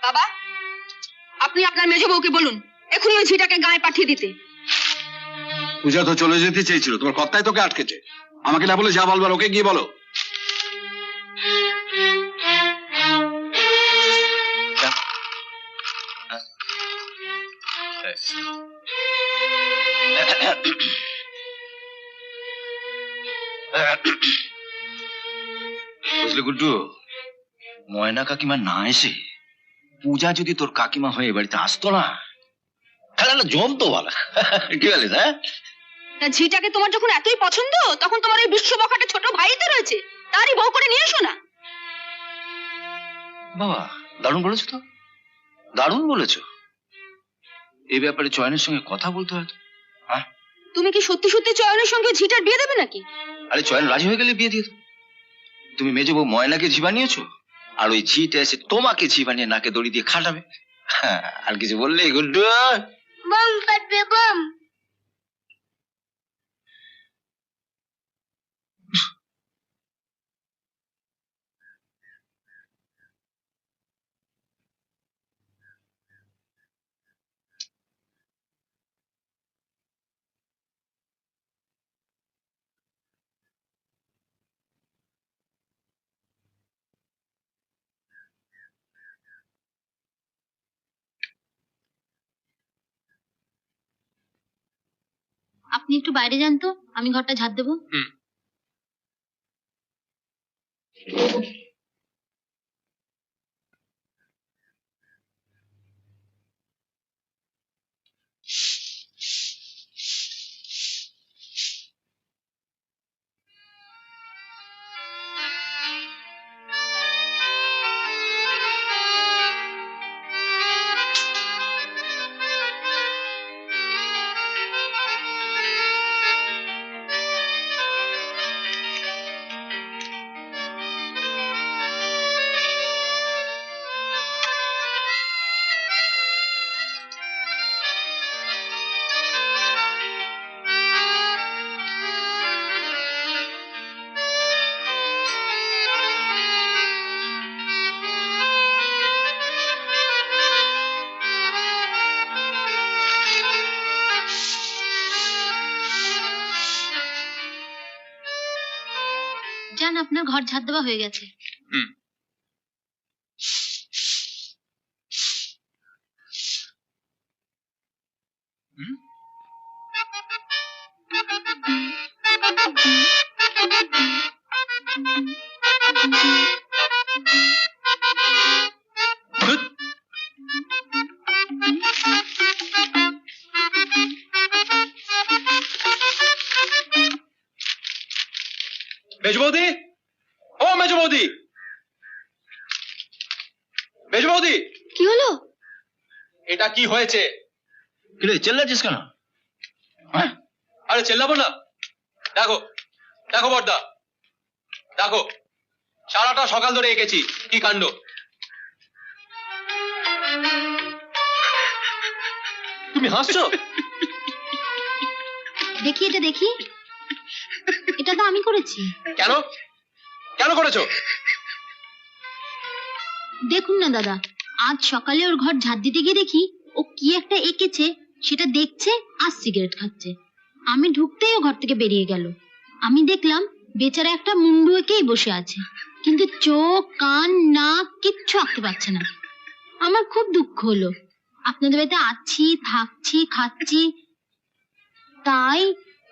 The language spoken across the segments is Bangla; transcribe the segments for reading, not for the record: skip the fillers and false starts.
বাবা, আপনি আপনার মেজ বউকে বলুন এখনই ওই ঝিটাকে গায়ে পাঠিয়ে দিতে। পূজা তো চলে যেতে চেয়েছিল, তোমার কথাই তোকে আটকেছে। আমাকে না বলে যা বলবার ওকে গিয়ে বলো। বুঝলি গুড্ডু, ময়না কাকিমা না এসে পূজা যদি তোর কাকিমা হয়ে বাড়িতে আসতো না, খেলাটা জমতো বলা। কি বলিস? হ্যাঁ, ঝিটাকে তোমার যখন এতই পছন্দ, তখন তোমার এই বিশ্ববখাটে ছোট ভাই তো রয়েছে, তারই বউ করে নিয়ে এসো না। বাবা দারুণ বলেছো তো, দারুণ বলেছো। এই ব্যাপারে চয়নের সঙ্গে কথা বলতে হয়তো। হ্যাঁ, তুমি কি সত্যি সত্যি চয়নের সঙ্গে ঝিটার বিয়ে দেবে নাকি? আরে চয়ন রাজি হয়ে গেলে বিয়ে দিয়ে দাও। তুমি মেজো বউ ময়নাকে ঝি বানিয়েছো, আর ওই ঝিটা এসে তোমাকে ঝি বানিয়ে নাকে দড়ি দিয়ে খাটাবে। হ্যাঁ, আর কিছু বললে গুড্ডু? Bomb ফাটবে bomb. আপনি একটু বাইরে যান তো, আমি ঘরটা ঝাড় দেবো। যান, আপনার ঘর ঝাড় দেওয়া হয়ে গেছে। মেজ বৌদি, ও মেজ বৌদি, মেজ বৌদি, কি হলো? এটা কি হয়েছে? কি রে, চেল্লাচ্ছিস কেন? হ্যাঁ, আরে চেল্লাবো না। দেখো দেখো বড়দা, দেখো সারাটা সকাল ধরে এঁকেছি, কি কাণ্ড। তুমি হাসছো? দেখি এটা দেখি, এটা তো আমি করেছি। কেন কেন করেছো? দেখুন না দাদা, আজ সকালে ওর ঘর ঝাড় দিতে গিয়ে দেখি ও কি একটা এঁকেছে, সেটা দেখছে আর সিগারেট খাচ্ছে। আমি ঢুকতেই ও ঘর থেকে বেরিয়ে গেল। আমি দেখলাম বেচারা একটা মুন্ডু এঁকেই বসে আছে, কিন্তু চোখ কান নাক কিচ্ছু আঁকতে পারছে না। আমার খুব দুঃখ হলো। আপনাদের বাড়িতে আছি, থাকছি, খাচ্ছি, তাই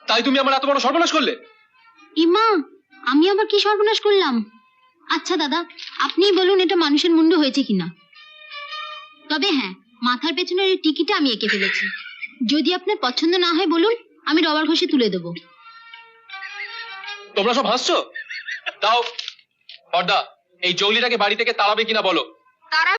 তাই তুমি আমার এত বড় সর্বনাশ করলে? ইমা, আমি আবার কি সর্বনাশ করলাম? আচ্ছা দাদা, আপনিই বলুন এটা মানুষের মুন্ডু হয়েছে কিনা। তবে হ্যাঁ, মাথার পেছনের এই টিকিটা আমি এঁকে ফেলেছি। যদি আপনার পছন্দ না হয় বলুন, আমি রবার ঘষে তুলে দেবো। তোমরা সব হাসছো? দাও বড়দা, এই জৌলিটাকে বাড়ি থেকে তাড়াবে কিনা বলো। তারা